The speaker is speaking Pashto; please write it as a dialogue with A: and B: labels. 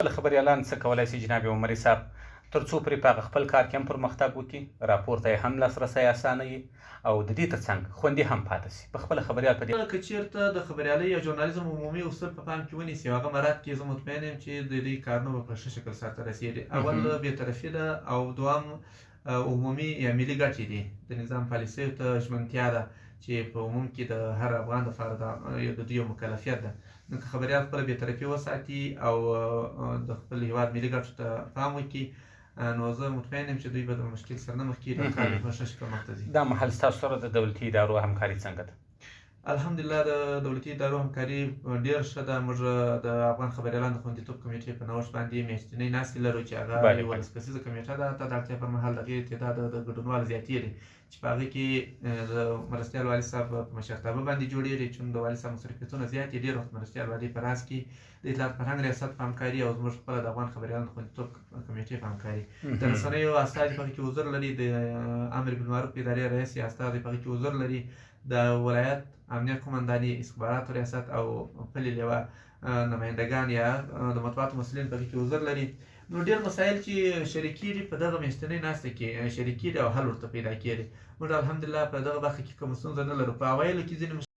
A: خبریالان څه کولی شي جناب عمري صاحب تر څو پورې په هغه خپل کار کې هم پرمختګ وکړي، راپور ته یې هم لاسرسی اسانه وي او د دې ترڅنګ خوندي هم پاتې شي. په خپله خبریال په دې
B: که چېرته د خبریالۍ یا ژورنالیزم عمومي اصول په پام کې ونیسي او هغه مراعات کړي، زه مطمئن یم چې د دوی کارونه به په ښه شکل سرته رسېږي. اول بېطرفي ده او دوم عمومي یا ملي ګټې دي. د نظام پالیسیو ته ژمنتیا ده چې په عموم کې د هر افغان دپاره د دوی یو مکلفیت ده. نو که خبریال خپله بېطرفي وساتي او د خپل هېواد ملي ګټو ته پام وکړي، نو زه مطمئن یم چې دوی به د مشکل سره نه مخ کېږي او کار به په ښه شکل مخته ځي.
A: دا مهال ستاسو سره د دولتي ادارو همکاري څنګه ده؟
B: الحمدلله د دولتي ادارو همکاري ډېر ښه ده. موږ د افغان خبریالانو د خوندیتوب کمیټې په نوښت باندې میاشتنۍ ناستې لرو چې هغه 11 کسیزه کمیټه ده. حتی د اړتیا پر مهال د هغې تعداد د ګډونوالو زیاتېږي چې په هغې کې د مرستیال والي صاحب په مشرتابه باندې جوړېږي. چون د والي صاحب مصروفیتونه زیات دي، ډېر وخت مرستیال والي په راس کې د اطلاعات فرهنګ ریاست په همکاري او زموږ خپله د افغان خبریالانو د خوندیتوب کمیټې په همکاري. د رسنیو استازي په هغې کې حضور لري، د امر بالمعروف ادارې رئیس یا استازی په هغې کې حضور لري، د ولایت امنیت قمنداني، استخباراتو ریاست او پلي لیوه نمایندګان یا د مطبوعاتو مسؤلین په هغې کې حضور لري. نو ډېر مسایل چې شریکېږي په دغه میاشتنۍ ناسته کې شریکېږي او حل ورته پیدا کېږي. موږ الحمدلله په دغه برخه کې کومه ستونزه نه لرو. په اوایلو کې ځینې